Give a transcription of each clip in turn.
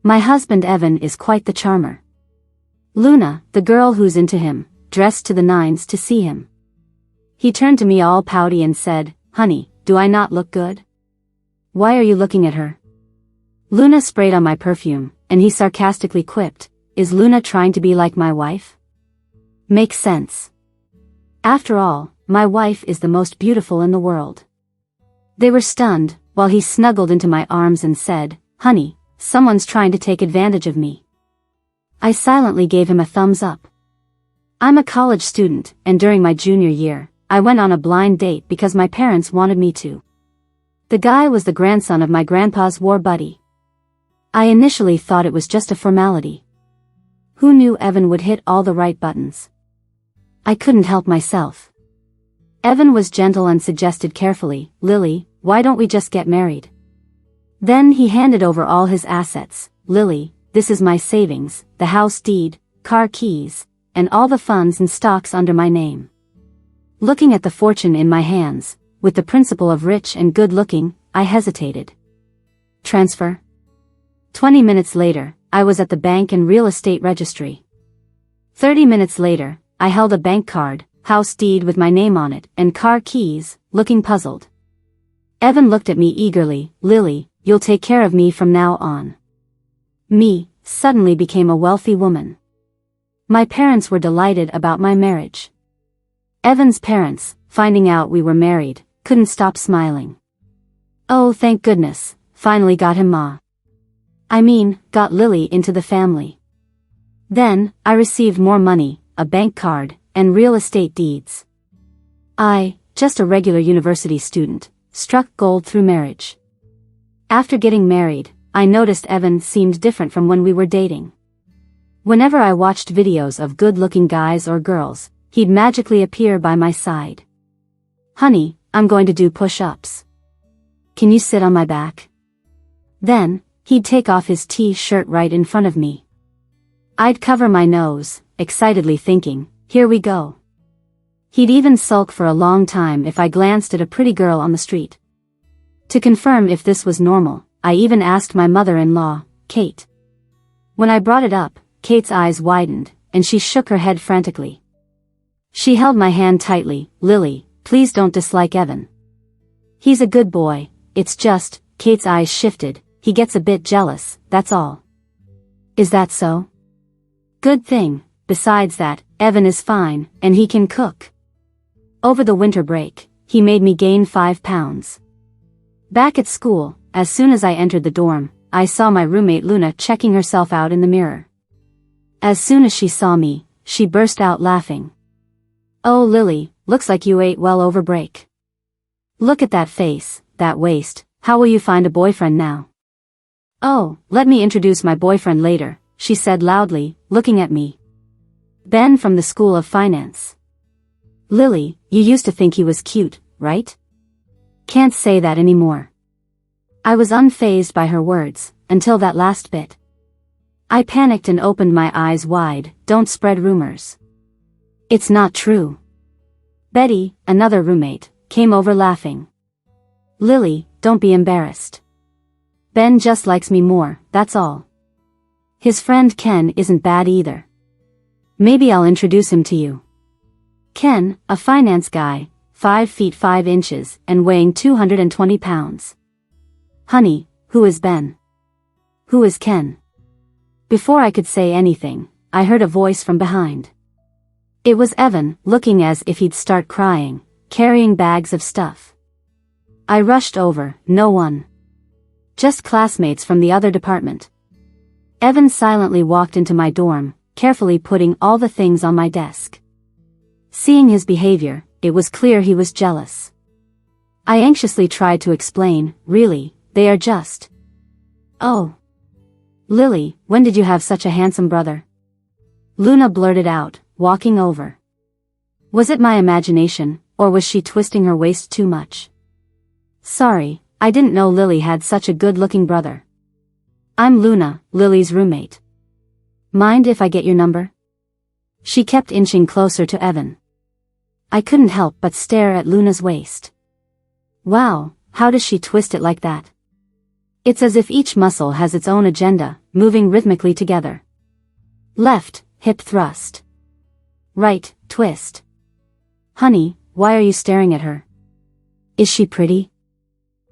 My husband Evan is quite the charmer. Luna, the girl who's into him, dressed to the nines to see him. He turned to me all pouty and said, "Honey, do I not look good? Why are you looking at her?" Luna sprayed on my perfume, and he sarcastically quipped, "Is Luna trying to be like my wife?" Makes sense. After all, my wife is the most beautiful in the world. They were stunned, while he snuggled into my arms and said, "Honey, someone's trying to take advantage of me." I silently gave him a thumbs up. I'm a college student, and during my junior year, I went on a blind date because my parents wanted me to. The guy was the grandson of my grandpa's war buddy. I initially thought it was just a formality. Who knew Evan would hit all the right buttons? I couldn't help myself. Evan was gentle and suggested carefully, "Lily, why don't we just get married?" Then he handed over all his assets. "Lily, this is my savings, the house deed, car keys, and all the funds and stocks under my name." Looking at the fortune in my hands, with the principle of rich and good-looking, I hesitated. Transfer? 20 minutes later, I was at the bank and real estate registry. 30 minutes later, I held a bank card, house deed with my name on it, and car keys, looking puzzled. Evan looked at me eagerly. "Lily, you'll take care of me from now on." Me, suddenly became a wealthy woman. My parents were delighted about my marriage. Evan's parents, finding out we were married, couldn't stop smiling. Oh, thank goodness, finally got him got Lily into the family. Then, I received more money, a bank card, and real estate deeds. I, just a regular university student, struck gold through marriage. After getting married, I noticed Evan seemed different from when we were dating. Whenever I watched videos of good-looking guys or girls, he'd magically appear by my side. "Honey, I'm going to do push-ups. Can you sit on my back?" Then, he'd take off his t-shirt right in front of me. I'd cover my nose, excitedly thinking, "Here we go." He'd even sulk for a long time if I glanced at a pretty girl on the street. To confirm if this was normal, I even asked my mother-in-law, Kate. When I brought it up, Kate's eyes widened, and she shook her head frantically. She held my hand tightly. "Lily, please don't dislike Evan. He's a good boy, it's just," Kate's eyes shifted, "he gets a bit jealous, that's all." Is that so? Good thing, besides that, Evan is fine, and he can cook. Over the winter break, he made me gain 5 pounds. Back at school, as soon as I entered the dorm, I saw my roommate Luna checking herself out in the mirror. As soon as she saw me, she burst out laughing. "Oh Lily, looks like you ate well over break. Look at that face, that waist, how will you find a boyfriend now?" "Oh, let me introduce my boyfriend later," she said loudly, looking at me. "Ben from the School of Finance." "Lily, you used to think he was cute, right?" "Can't say that anymore." I was unfazed by her words, until that last bit. I panicked and opened my eyes wide. "Don't spread rumors. It's not true." Betty, another roommate, came over laughing. "Lily, don't be embarrassed. Ben just likes me more, that's all. His friend Ken isn't bad either. Maybe I'll introduce him to you." Ken, a finance guy, 5 feet 5 inches, and weighing 220 pounds. "Honey, who is Ben? Who is Ken?" Before I could say anything, I heard a voice from behind. It was Evan, looking as if he'd start crying, carrying bags of stuff. I rushed over. No one. Just classmates from the other department. Evan silently walked into my dorm, carefully putting all the things on my desk. Seeing his behavior, it was clear he was jealous. I anxiously tried to explain. "Really, they are just..." "Oh. Lily, when did you have such a handsome brother?" Luna blurted out, walking over. Was it my imagination, or was she twisting her waist too much? "Sorry, I didn't know Lily had such a good-looking brother. I'm Luna, Lily's roommate. Mind if I get your number?" She kept inching closer to Evan. I couldn't help but stare at Luna's waist. Wow, how does she twist it like that? It's as if each muscle has its own agenda, moving rhythmically together. Left, hip thrust. Right, twist. Honey, why are you staring at her? Is she pretty?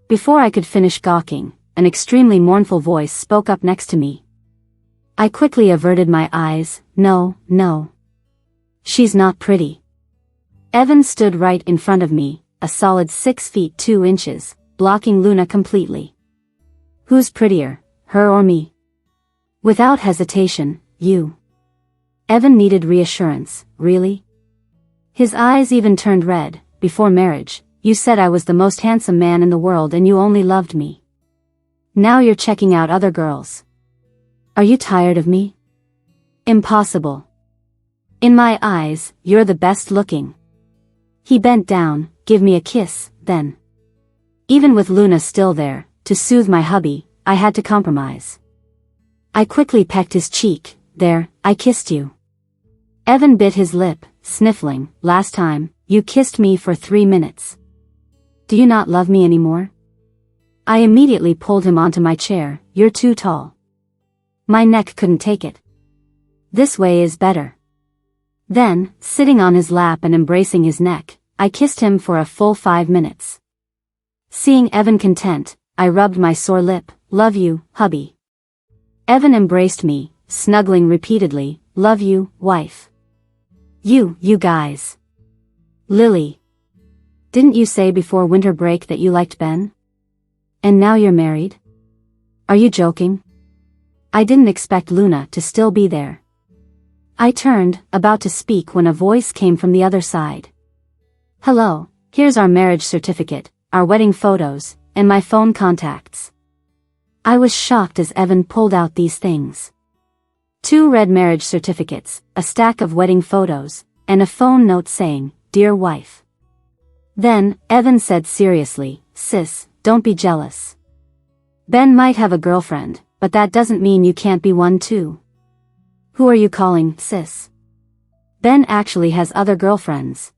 Before I could finish gawking, an extremely mournful voice spoke up next to me. I quickly averted my eyes. No. She's not pretty. Evan stood right in front of me, a solid 6 feet 2 inches, blocking Luna completely. Who's prettier, her or me? Without hesitation, you. Evan needed reassurance. Really? His eyes even turned red. Before marriage, you said I was the most handsome man in the world and you only loved me. Now you're checking out other girls. Are you tired of me? Impossible. In my eyes, you're the best looking. He bent down, give me a kiss, then. Even with Luna still there, to soothe my hubby, I had to compromise. I quickly pecked his cheek. There, I kissed you. Evan bit his lip, sniffling. Last time, you kissed me for 3 minutes. Do you not love me anymore? I immediately pulled him onto my chair. You're too tall. My neck couldn't take it. This way is better. Then, sitting on his lap and embracing his neck, I kissed him for a full 5 minutes. Seeing Evan content, I rubbed my sore lip. Love you, hubby. Evan embraced me, snuggling repeatedly. Love you, wife. You guys. Lily. Didn't you say before winter break that you liked Ben? And now you're married? Are you joking? I didn't expect Luna to still be there. I turned, about to speak when a voice came from the other side. Hello, here's our marriage certificate, our wedding photos, and my phone contacts. I was shocked as Evan pulled out these things. 2 red marriage certificates, a stack of wedding photos, and a phone note saying, Dear wife. Then, Evan said seriously, Sis, don't be jealous. Ben might have a girlfriend, but that doesn't mean you can't be one too. Who are you calling, sis? Ben actually has other girlfriends.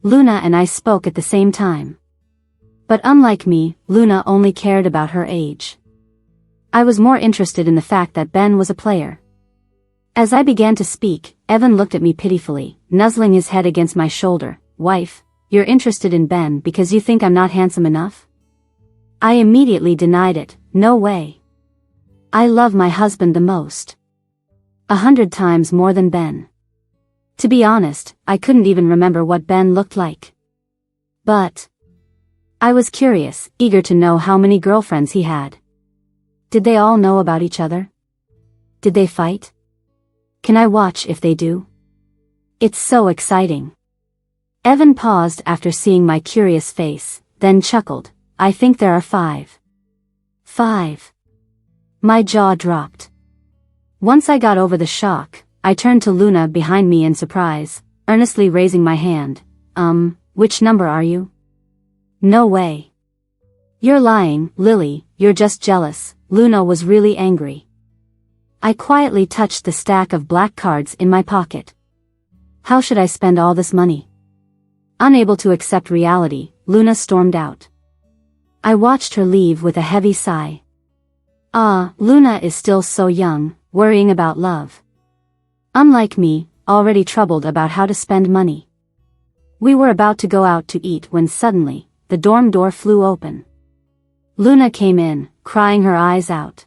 Luna and I spoke at the same time. But unlike me, Luna only cared about her age. I was more interested in the fact that Ben was a player. As I began to speak, Evan looked at me pitifully, nuzzling his head against my shoulder. Wife, you're interested in Ben because you think I'm not handsome enough? I immediately denied it. No way. I love my husband the most. 100 times more than Ben. To be honest, I couldn't even remember what Ben looked like. But I was curious, eager to know how many girlfriends he had. Did they all know about each other? Did they fight? Can I watch if they do? It's so exciting. Evan paused after seeing my curious face, then chuckled. I think there are 5. 5. My jaw dropped. Once I got over the shock, I turned to Luna behind me in surprise, earnestly raising my hand. Which number are you? No way. You're lying, Lily, you're just jealous. Luna was really angry. I quietly touched the stack of black cards in my pocket. How should I spend all this money? Unable to accept reality, Luna stormed out. I watched her leave with a heavy sigh. Luna is still so young, worrying about love. Unlike me, already troubled about how to spend money. We were about to go out to eat when suddenly, the dorm door flew open. Luna came in, crying her eyes out.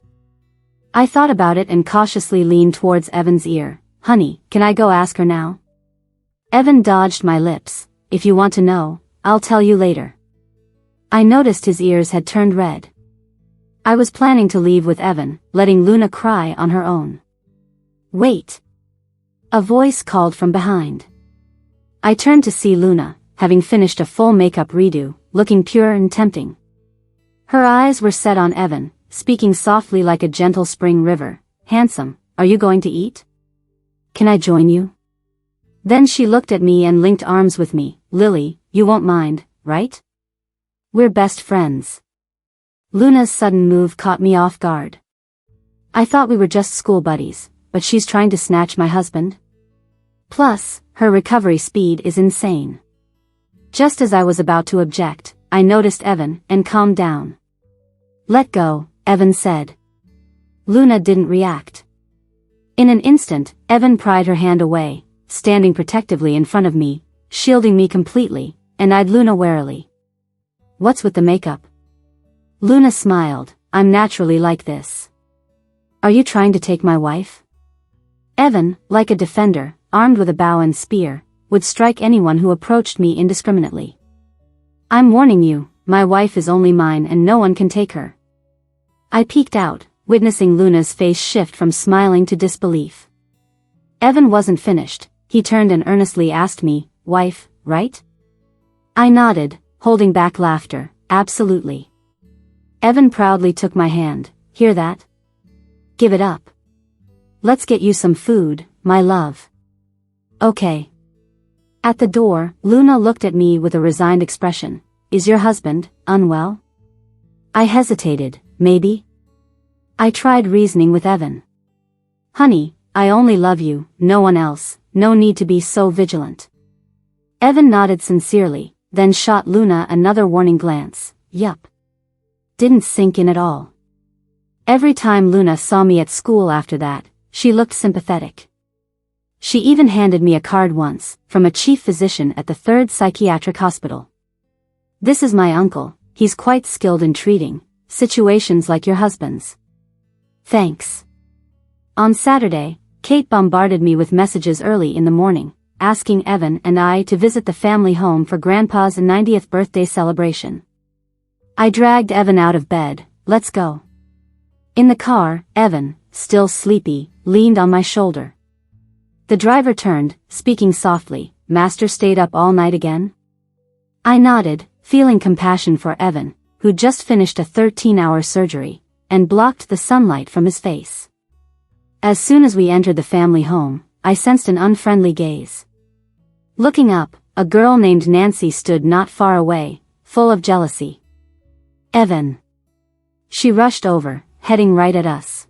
I thought about it and cautiously leaned towards Evan's ear. Honey, can I go ask her now? Evan dodged my lips. If you want to know, I'll tell you later. I noticed his ears had turned red. I was planning to leave with Evan, letting Luna cry on her own. Wait. A voice called from behind. I turned to see Luna, having finished a full makeup redo, looking pure and tempting. Her eyes were set on Evan, speaking softly like a gentle spring river. Handsome, are you going to eat? Can I join you? Then she looked at me and linked arms with me. Lily, you won't mind, right? We're best friends. Luna's sudden move caught me off guard. I thought we were just school buddies, but she's trying to snatch my husband? Plus, her recovery speed is insane. Just as I was about to object, I noticed Evan and calmed down. Let go, Evan said. Luna didn't react. In an instant, Evan pried her hand away, standing protectively in front of me, shielding me completely, and eyed Luna warily. "What's with the makeup?" Luna smiled. "I'm naturally like this." "Are you trying to take my wife?" Evan, like a defender, armed with a bow and spear, would strike anyone who approached me indiscriminately. "I'm warning you, my wife is only mine and no one can take her." I peeked out, witnessing Luna's face shift from smiling to disbelief. Evan wasn't finished. He turned and earnestly asked me, "Wife, right?" I nodded, holding back laughter. "Absolutely." Evan proudly took my hand. "Hear that? Give it up. Let's get you some food, my love." "Okay." At the door, Luna looked at me with a resigned expression. "Is your husband unwell?" I hesitated. "Maybe." I tried reasoning with Evan. "Honey, I only love you, no one else, no need to be so vigilant." Evan nodded sincerely, then shot Luna another warning glance. Yup. Didn't sink in at all. Every time Luna saw me at school after that, she looked sympathetic. She even handed me a card once, from a chief physician at the 3rd Psychiatric Hospital. "This is my uncle, he's quite skilled in treating situations like your husband's." "Thanks." On Saturday, Kate bombarded me with messages early in the morning, asking Evan and I to visit the family home for Grandpa's 90th birthday celebration. I dragged Evan out of bed. "Let's go." In the car, Evan, still sleepy, leaned on my shoulder. The driver turned, speaking softly. "Master stayed up all night again?" I nodded, feeling compassion for Evan, who'd just finished a 13-hour surgery, and blocked the sunlight from his face. As soon as we entered the family home, I sensed an unfriendly gaze. Looking up, a girl named Nancy stood not far away, full of jealousy. "Evan." She rushed over, heading right at us.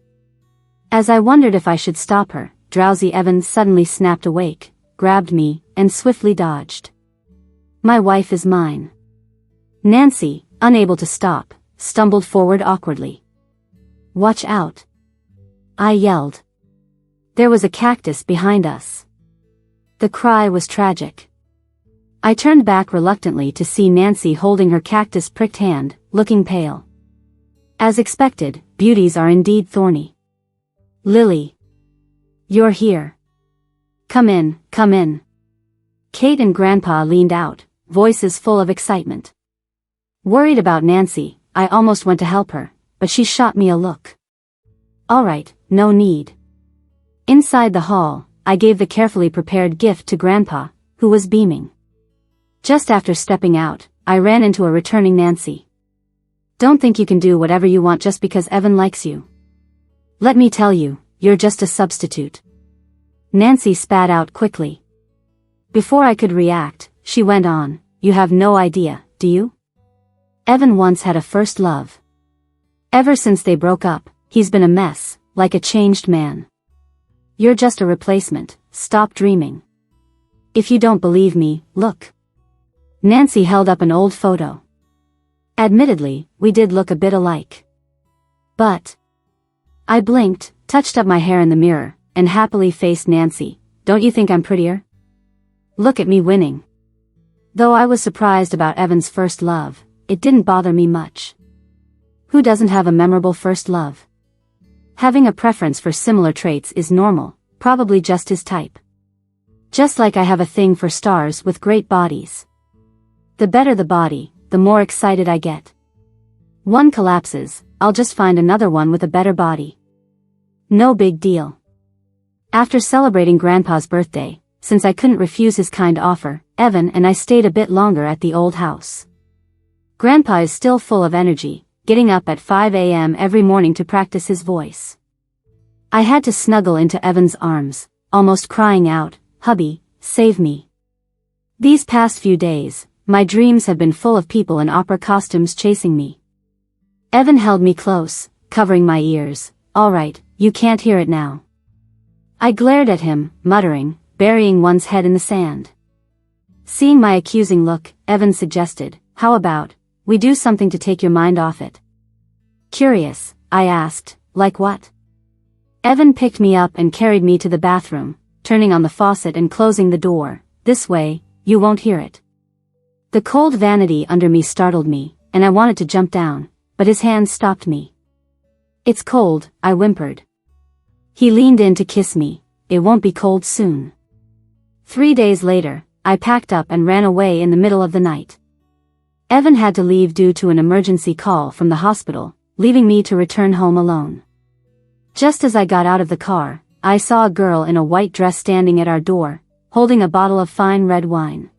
As I wondered if I should stop her, drowsy Evan suddenly snapped awake, grabbed me, and swiftly dodged. "My wife is mine." Nancy, unable to stop, stumbled forward awkwardly. "Watch out!" I yelled. There was a cactus behind us. The cry was tragic. I turned back reluctantly to see Nancy holding her cactus-pricked hand, looking pale. As expected, beauties are indeed thorny. "Lily. You're here. Come in, come in." Kate and Grandpa leaned out, voices full of excitement. Worried about Nancy, I almost went to help her, but she shot me a look. "All right, no need." Inside the hall, I gave the carefully prepared gift to Grandpa, who was beaming. Just after stepping out, I ran into a returning Nancy. "Don't think you can do whatever you want just because Evan likes you. Let me tell you, you're just a substitute." Nancy spat out quickly. Before I could react, she went on, "You have no idea, do you? Evan once had a first love. Ever since they broke up, he's been a mess, like a changed man. You're just a replacement, stop dreaming. If you don't believe me, look." Nancy held up an old photo. Admittedly, we did look a bit alike. But I blinked, touched up my hair in the mirror, and happily faced Nancy. "Don't you think I'm prettier? Look at me winning." Though I was surprised about Evan's first love, it didn't bother me much. Who doesn't have a memorable first love? Having a preference for similar traits is normal, probably just his type. Just like I have a thing for stars with great bodies. The better the body, the more excited I get. One collapses, I'll just find another one with a better body. No big deal. After celebrating Grandpa's birthday, since I couldn't refuse his kind offer, Evan and I stayed a bit longer at the old house. Grandpa is still full of energy, getting up at 5 a.m. every morning to practice his voice. I had to snuggle into Evan's arms, almost crying out, "Hubby, save me." These past few days, my dreams have been full of people in opera costumes chasing me. Evan held me close, covering my ears. "All right, you can't hear it now." I glared at him, muttering, burying one's head in the sand. Seeing my accusing look, Evan suggested, "How about we do something to take your mind off it?" Curious, I asked, "Like what?" Evan picked me up and carried me to the bathroom, turning on the faucet and closing the door. This way, you won't hear it. The cold vanity under me startled me, and I wanted to jump down, but his hand stopped me. It's cold, I whimpered. He leaned in to kiss me. It won't be cold soon. 3 days later, I packed up and ran away in the middle of the night. Evan had to leave due to an emergency call from the hospital, leaving me to return home alone. Just as I got out of the car, I saw a girl in a white dress standing at our door, holding a bottle of fine red wine.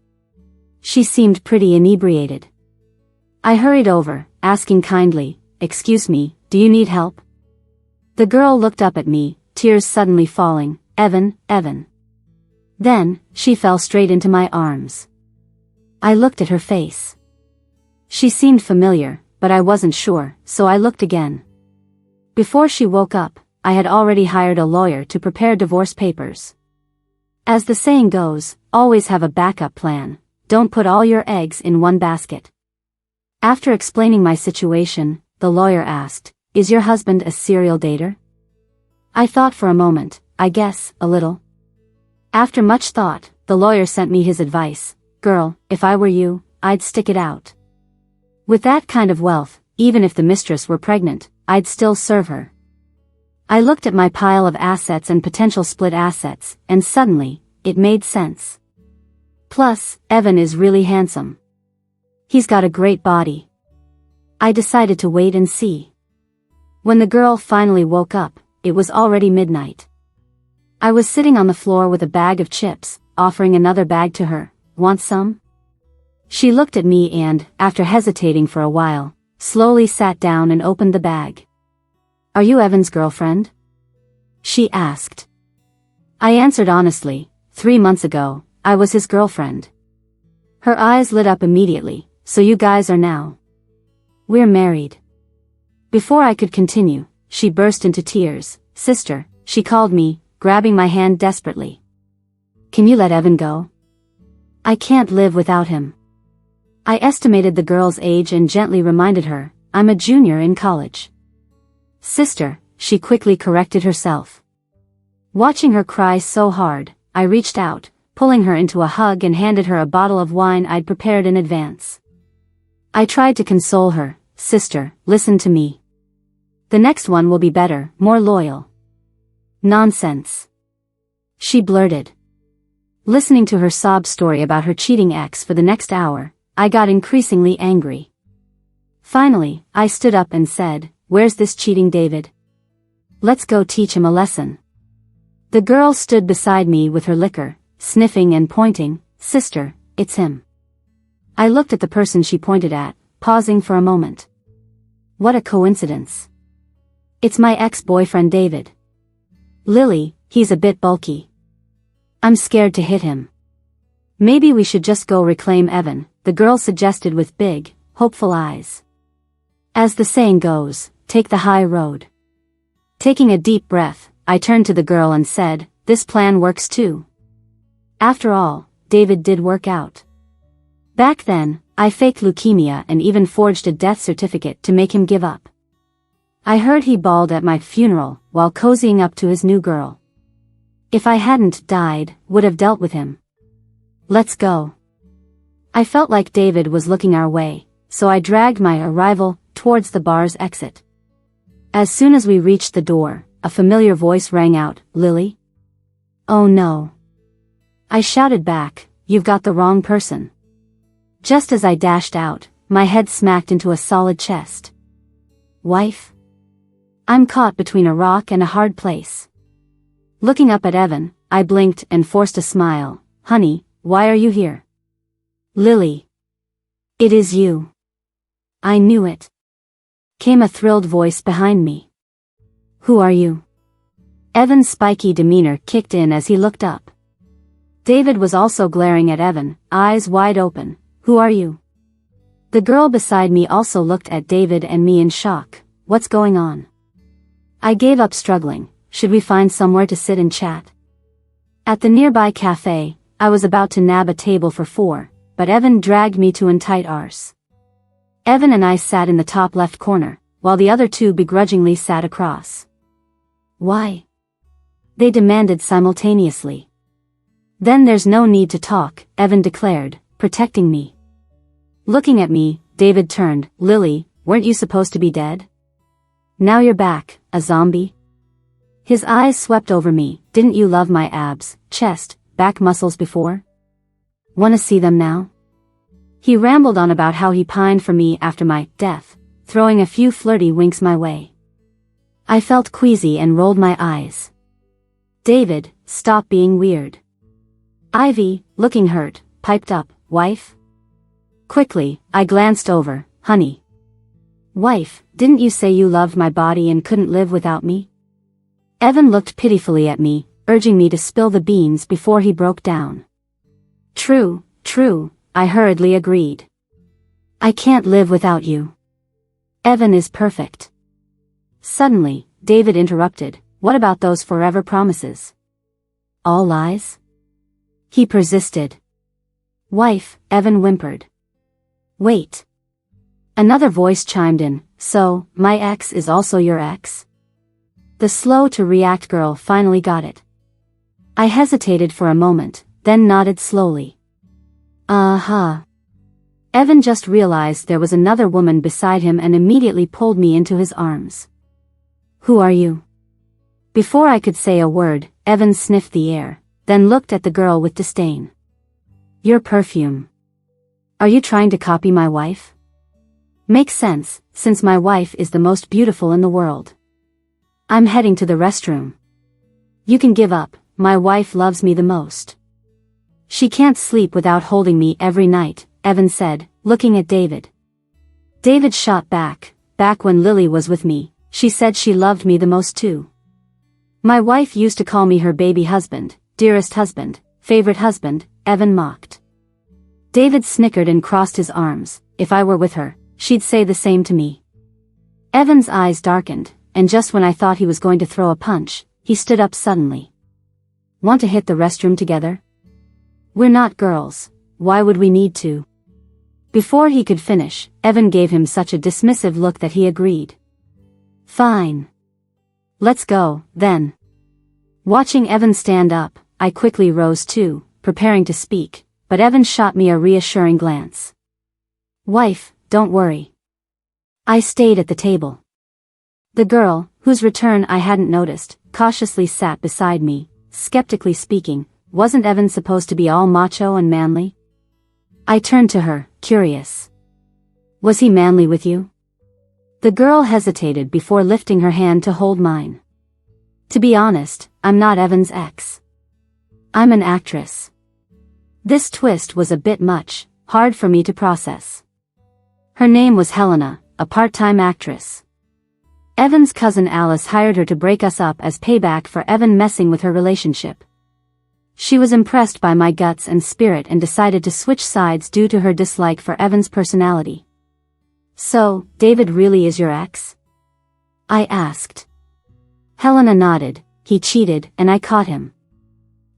She seemed pretty inebriated. I hurried over, asking kindly, "Excuse me, do you need help?" The girl looked up at me, tears suddenly falling. "Evan, Evan." Then, she fell straight into my arms. I looked at her face. She seemed familiar, but I wasn't sure, so I looked again. Before she woke up, I had already hired a lawyer to prepare divorce papers. As the saying goes, always have a backup plan. Don't put all your eggs in one basket. After explaining my situation, the lawyer asked, "Is your husband a serial dater?" I thought for a moment. "I guess, a little." After much thought, the lawyer sent me his advice. "Girl, if I were you, I'd stick it out. With that kind of wealth, even if the mistress were pregnant, I'd still serve her." I looked at my pile of assets and potential split assets, and suddenly, it made sense. Plus, Evan is really handsome. He's got a great body. I decided to wait and see. When the girl finally woke up, it was already midnight. I was sitting on the floor with a bag of chips, offering another bag to her. "Want some?" She looked at me and, after hesitating for a while, slowly sat down and opened the bag. "Are you Evan's girlfriend?" she asked. I answered honestly, 3 months ago, I was his girlfriend. Her eyes lit up immediately. "So you guys are now?" "We're married." Before I could continue, she burst into tears. "Sister," she called me, grabbing my hand desperately. "Can you let Evan go? I can't live without him." I estimated the girl's age and gently reminded her, "I'm a junior in college." "Sister," she quickly corrected herself. Watching her cry so hard, I reached out, pulling her into a hug and handed her a bottle of wine I'd prepared in advance. I tried to console her. "Sister, listen to me. The next one will be better, more loyal." "Nonsense," she blurted. Listening to her sob story about her cheating ex for the next hour, I got increasingly angry. Finally, I stood up and said, "Where's this cheating David? Let's go teach him a lesson." The girl stood beside me with her liquor, sniffing and pointing. "Sister, it's him." I looked at the person she pointed at, pausing for a moment. What a coincidence. It's my ex-boyfriend David. "Lily, he's a bit bulky. I'm scared to hit him." "Maybe we should just go reclaim Evan," the girl suggested with big, hopeful eyes. As the saying goes, take the high road. Taking a deep breath, I turned to the girl and said, "This plan works too." After all, David did work out. Back then, I faked leukemia and even forged a death certificate to make him give up. I heard he bawled at my funeral while cozying up to his new girl. If I hadn't died, would have dealt with him. "Let's go." I felt like David was looking our way, so I dragged my arrival towards the bar's exit. As soon as we reached the door, a familiar voice rang out, "Lily?" "Oh no." I shouted back, "You've got the wrong person." Just as I dashed out, my head smacked into a solid chest. Wife? I'm caught between a rock and a hard place. Looking up at Evan, I blinked and forced a smile. "Honey, why are you here?" "Lily. It is you." "I knew it," came a thrilled voice behind me. "Who are you?" Evan's spiky demeanor kicked in as he looked up. David was also glaring at Evan, eyes wide open. "Who are you?" The girl beside me also looked at David and me in shock. What's going on? I gave up struggling. Should we find somewhere to sit and chat? At the nearby cafe, I was about to nab a table for 4, but Evan dragged me to an tight arse. Evan and I sat in the top left corner, while the other 2 begrudgingly sat across. "Why?" they demanded simultaneously. Then there's no need to talk, Evan declared, protecting me. Looking at me, David turned. Lily, weren't you supposed to be dead? Now you're back, a zombie? His eyes swept over me. Didn't you love my abs, chest, back muscles before? Wanna see them now? He rambled on about how he pined for me after my death, throwing a few flirty winks my way. I felt queasy and rolled my eyes. David, stop being weird. Ivy, looking hurt, piped up, wife? Quickly, I glanced over. Honey. Wife, didn't you say you loved my body and couldn't live without me? Evan looked pitifully at me, urging me to spill the beans before he broke down. True, I hurriedly agreed. I can't live without you. Evan is perfect. Suddenly, David interrupted. What about those forever promises? All lies? He persisted. Wife, Evan whimpered. Wait. Another voice chimed in. So, my ex is also your ex? The slow-to-react girl finally got it. I hesitated for a moment, then nodded slowly. Uh-huh. Evan just realized there was another woman beside him and immediately pulled me into his arms. Who are you? Before I could say a word, Evan sniffed the air, then looked at the girl with disdain. Your perfume. Are you trying to copy my wife? Makes sense, since my wife is the most beautiful in the world. I'm heading to the restroom. You can give up, my wife loves me the most. She can't sleep without holding me every night, Evan said, looking at David. David shot back when Lily was with me, she said she loved me the most too. My wife used to call me her baby husband, dearest husband, favorite husband, Evan mocked. David snickered and crossed his arms. If I were with her, she'd say the same to me. Evan's eyes darkened, and just when I thought he was going to throw a punch, he stood up suddenly. Want to hit the restroom together? We're not girls, why would we need to? Before he could finish, Evan gave him such a dismissive look that he agreed. Fine. Let's go, then. Watching Evan stand up, I quickly rose too, preparing to speak, but Evan shot me a reassuring glance. Wife, don't worry. I stayed at the table. The girl, whose return I hadn't noticed, cautiously sat beside me. Skeptically speaking, wasn't Evan supposed to be all macho and manly? I turned to her, curious. Was he manly with you? The girl hesitated before lifting her hand to hold mine. To be honest, I'm not Evan's ex. I'm an actress. This twist was a bit much, hard for me to process. Her name was Helena, a part-time actress. Evan's cousin Alice hired her to break us up as payback for Evan messing with her relationship. She was impressed by my guts and spirit and decided to switch sides due to her dislike for Evan's personality. So, David really is your ex? I asked. Helena nodded. He cheated and I caught him.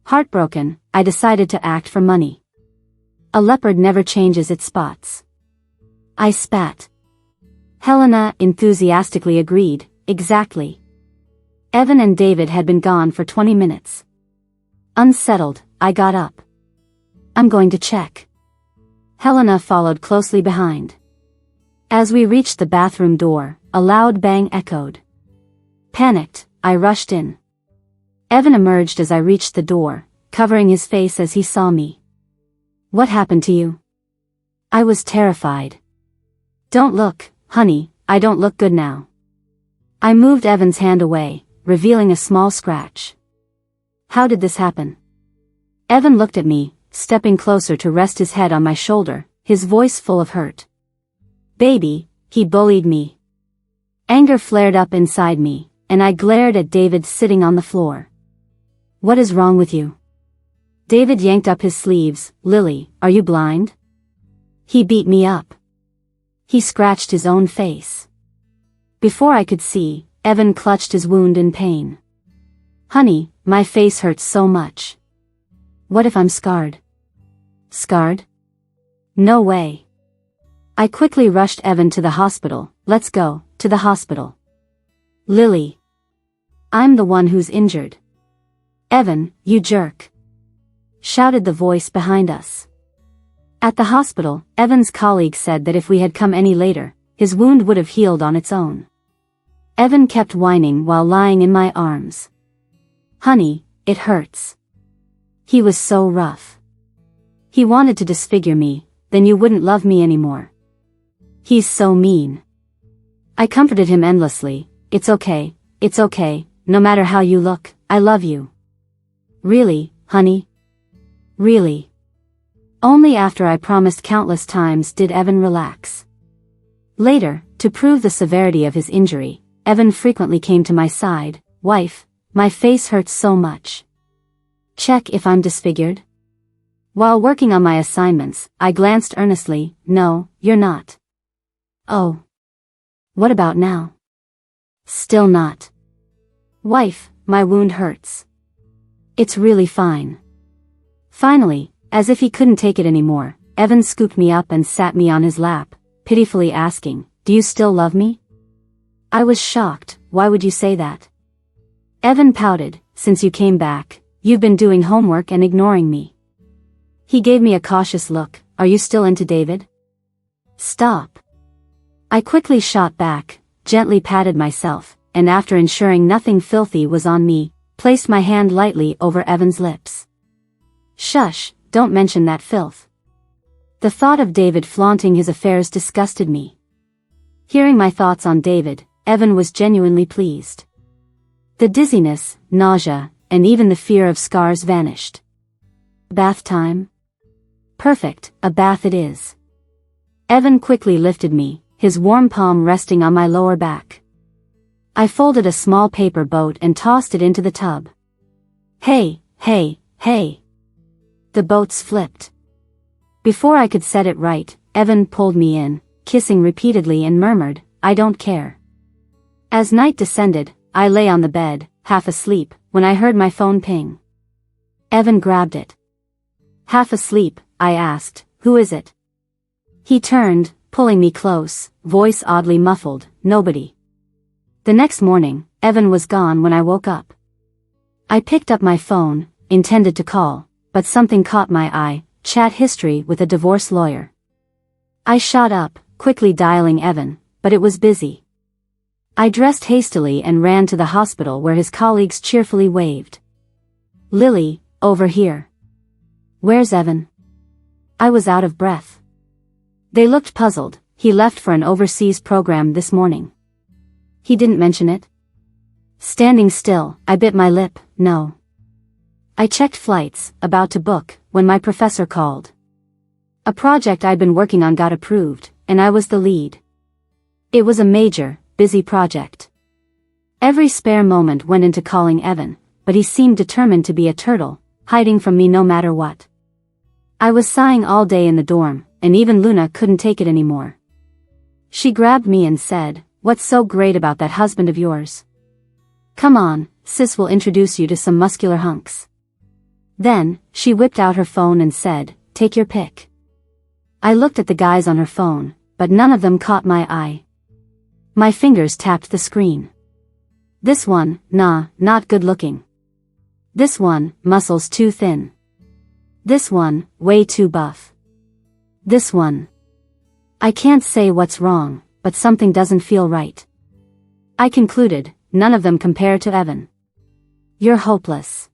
Heartbroken, I decided to act for money. A leopard never changes its spots. I spat. Helena enthusiastically agreed. Exactly. Evan and David had been gone for 20 minutes. Unsettled, I got up. I'm going to check. Helena followed closely behind. As we reached the bathroom door, a loud bang echoed. Panicked, I rushed in. Evan emerged as I reached the door, covering his face as he saw me. What happened to you? I was terrified. Don't look, honey, I don't look good now. I moved Evan's hand away, revealing a small scratch. How did this happen? Evan looked at me, stepping closer to rest his head on my shoulder, his voice full of hurt. Baby, he bullied me. Anger flared up inside me, and I glared at David sitting on the floor. What is wrong with you? David yanked up his sleeves. Lily, are you blind? He beat me up. He scratched his own face. Before I could see, Evan clutched his wound in pain. Honey, my face hurts so much. What if I'm scarred? Scarred? No way. I quickly rushed Evan to the hospital. Let's go, to the hospital. Lily. I'm the one who's injured. "Evan, you jerk!" shouted the voice behind us. At the hospital, Evan's colleague said that if we had come any later, his wound would have healed on its own. Evan kept whining while lying in my arms. "Honey, it hurts." He was so rough. He wanted to disfigure me, "Then you wouldn't love me anymore." He's so mean. I comforted him endlessly. It's okay, no matter how you look, I love you." "Really, honey? Really?" Only after I promised countless times did Evan relax. Later, to prove the severity of his injury, Evan frequently came to my side. "Wife, my face hurts so much. Check if I'm disfigured?" While working on my assignments, I glanced earnestly. "No, you're not." "Oh. What about now?" "Still not." "Wife, my wound hurts." "It's really fine." Finally, as if he couldn't take it anymore, Evan scooped me up and sat me on his lap, pitifully asking, "Do you still love me?" I was shocked. "Why would you say that?" Evan pouted. "Since you came back, you've been doing homework and ignoring me." He gave me a cautious look. "Are you still into David?" "Stop." I quickly shot back, gently patted myself, and after ensuring nothing filthy was on me, placed my hand lightly over Evan's lips. "Shush, don't mention that filth." The thought of David flaunting his affairs disgusted me. Hearing my thoughts on David, Evan was genuinely pleased. The dizziness, nausea, and even the fear of scars vanished. "Bath time?" "Perfect, a bath it is." Evan quickly lifted me, his warm palm resting on my lower back. I folded a small paper boat and tossed it into the tub. "Hey, hey, hey." The boats flipped. Before I could set it right, Evan pulled me in, kissing repeatedly and murmured, "I don't care." As night descended, I lay on the bed, half asleep, when I heard my phone ping. Evan grabbed it. "Half asleep?" I asked. "Who is it?" He turned, pulling me close, voice oddly muffled, "Nobody." The next morning, Evan was gone when I woke up. I picked up my phone, intended to call, but something caught my eye, chat history with a divorce lawyer. I shot up, quickly dialing Evan, but it was busy. I dressed hastily and ran to the hospital where his colleagues cheerfully waved. "Lily, over here." "Where's Evan?" I was out of breath. They looked puzzled. "He left for an overseas program this morning." "He didn't mention it?" Standing still, I bit my lip. "No." I checked flights, about to book, when my professor called. A project I'd been working on got approved, and I was the lead. It was a major, busy project. Every spare moment went into calling Evan, but he seemed determined to be a turtle, hiding from me no matter what. I was sighing all day in the dorm, and even Luna couldn't take it anymore. She grabbed me and said, "What's so great about that husband of yours? Come on, sis will introduce you to some muscular hunks." Then, she whipped out her phone and said, "Take your pick." I looked at the guys on her phone, but none of them caught my eye. My fingers tapped the screen. This one, nah, not good looking. This one, muscles too thin. This one, way too buff. This one. I can't say what's wrong, but something doesn't feel right. I concluded, none of them compare to Evan. "You're hopeless."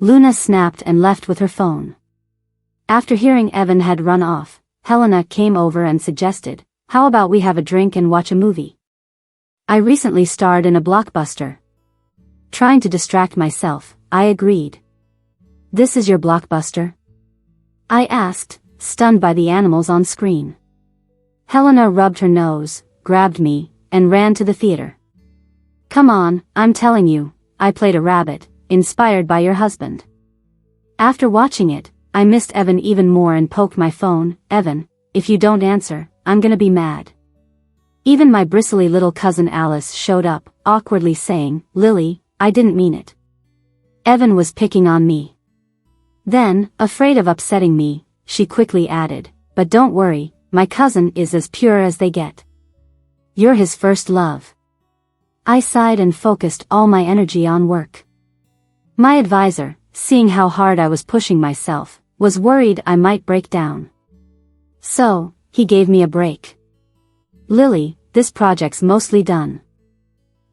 Luna snapped and left with her phone. After hearing Evan had run off, Helena came over and suggested, "How about we have a drink and watch a movie?" I recently starred in a blockbuster. Trying to distract myself, I agreed. "This is your blockbuster?" I asked, stunned by the animals on screen. Helena rubbed her nose, grabbed me, and ran to the theater. "Come on, I'm telling you, I played a rabbit, inspired by your husband." After watching it, I missed Evan even more and poked my phone. "Evan, if you don't answer, I'm gonna be mad." Even my bristly little cousin Alice showed up, awkwardly saying, "Lily, I didn't mean it." Evan was picking on me. Then, afraid of upsetting me, she quickly added, "But don't worry, my cousin is as pure as they get. You're his first love." I sighed and focused all my energy on work. My advisor, seeing how hard I was pushing myself, was worried I might break down. So, he gave me a break. Lily, this project's mostly done.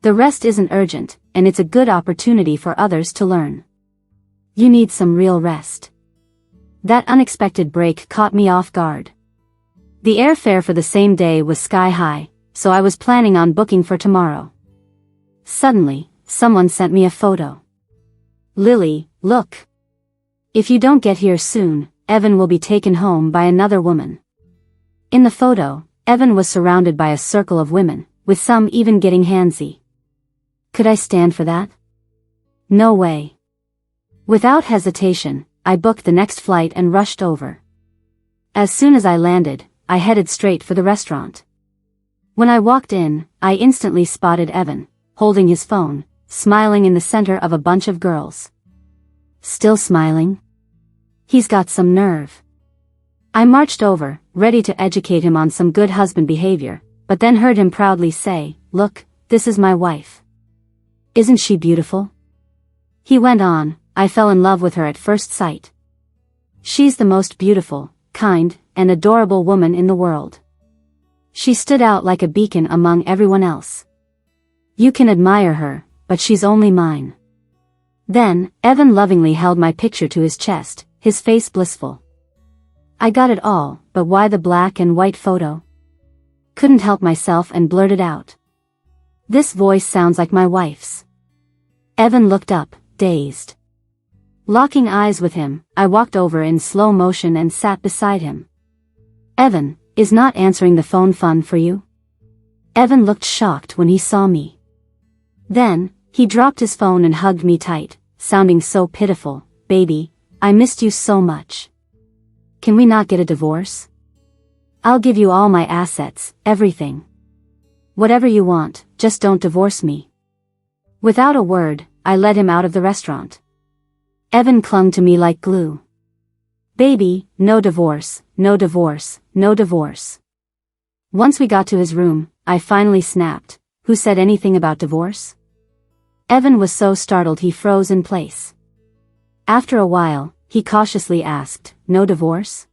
The rest isn't urgent, and it's a good opportunity for others to learn. You need some real rest. That unexpected break caught me off guard. The airfare for the same day was sky high, so I was planning on booking for tomorrow. Suddenly, someone sent me a photo. Lily, look. If you don't get here soon, Evan will be taken home by another woman. In the photo, Evan was surrounded by a circle of women, with some even getting handsy. Could I stand for that? No way. Without hesitation, I booked the next flight and rushed over. As soon as I landed, I headed straight for the restaurant. When I walked in, I instantly spotted Evan, holding his phone, smiling in the center of a bunch of girls. Still smiling? He's got some nerve. I marched over, ready to educate him on some good husband behavior, but then heard him proudly say, "Look, this is my wife. Isn't she beautiful?" He went on, "I fell in love with her at first sight. She's the most beautiful, kind, and adorable woman in the world. She stood out like a beacon among everyone else. You can admire her, but she's only mine." Then, Evan lovingly held my picture to his chest, his face blissful. I got it all, but why the black and white photo? Couldn't help myself and blurted out. "This voice sounds like my wife's." Evan looked up, dazed. Locking eyes with him, I walked over in slow motion and sat beside him. "Evan, is not answering the phone fun for you?" Evan looked shocked when he saw me. Then, he dropped his phone and hugged me tight, sounding so pitiful. "Baby, I missed you so much. Can we not get a divorce? I'll give you all my assets, everything. Whatever you want, just don't divorce me." Without a word, I led him out of the restaurant. Evan clung to me like glue. "Baby, no divorce, no divorce, no divorce." Once we got to his room, I finally snapped, "Who said anything about divorce?" Evan was so startled he froze in place. After a while, he cautiously asked, "No divorce?"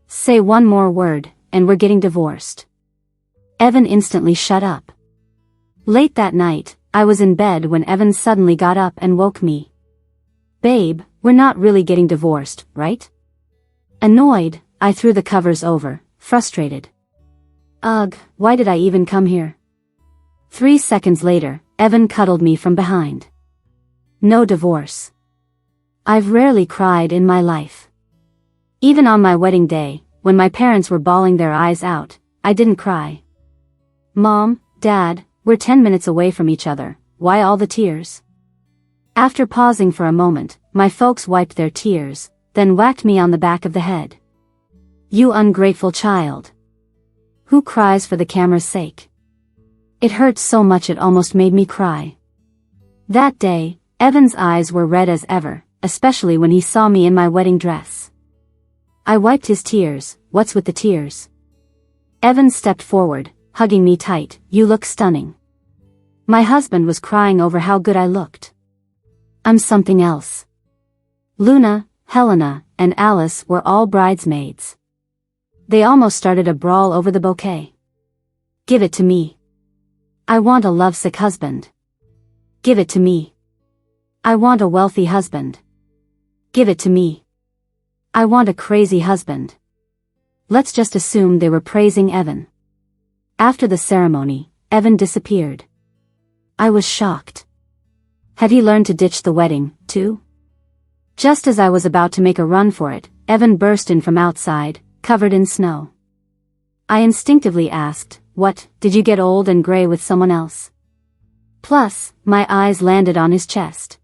"Say one more word, and we're getting divorced." Evan instantly shut up. Late that night, I was in bed when Evan suddenly got up and woke me. "Babe, we're not really getting divorced, right?" Annoyed, I threw the covers over, frustrated. "Ugh, why did I even come here?" 3 seconds later, Evan cuddled me from behind. "No divorce." I've rarely cried in my life. Even on my wedding day, when my parents were bawling their eyes out, I didn't cry. "Mom, Dad, we're 10 minutes away from each other, why all the tears?" After pausing for a moment, my folks wiped their tears, then whacked me on the back of the head. "You ungrateful child. Who cries for the camera's sake?" It hurt so much it almost made me cry. That day, Evan's eyes were red as ever, especially when he saw me in my wedding dress. I wiped his tears. "What's with the tears?" Evan stepped forward, hugging me tight. "You look stunning." My husband was crying over how good I looked. "I'm something else." Luna, Helena, and Alice were all bridesmaids. They almost started a brawl over the bouquet. "Give it to me. I want a lovesick husband." "Give it to me. I want a wealthy husband." "Give it to me. I want a crazy husband." Let's just assume they were praising Evan. After the ceremony, Evan disappeared. I was shocked. Had he learned to ditch the wedding, too? Just as I was about to make a run for it, Evan burst in from outside, covered in snow. I instinctively asked, "What, did you get old and gray with someone else?" Plus, my eyes landed on his chest.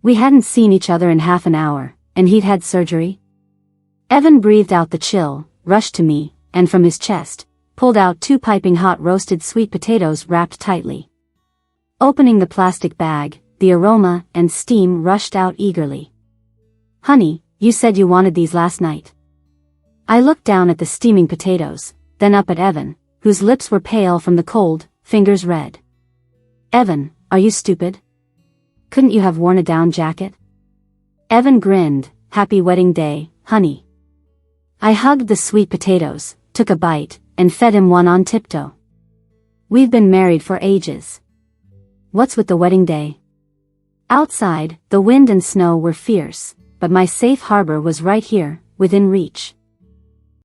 We hadn't seen each other in half an hour, and he'd had surgery. Evan breathed out the chill, rushed to me, and from his chest, pulled out 2 piping hot roasted sweet potatoes wrapped tightly. Opening the plastic bag, the aroma and steam rushed out eagerly. "Honey, you said you wanted these last night." I looked down at the steaming potatoes, then up at Evan, whose lips were pale from the cold, fingers red. "Evan, are you stupid? Couldn't you have worn a down jacket? Evan grinned. Happy wedding day, honey. I hugged the sweet potatoes, took a bite, and fed him one on tiptoe. We've been married for ages. What's with the wedding day? Outside, the wind and snow were fierce, but my safe harbor was right here, within reach.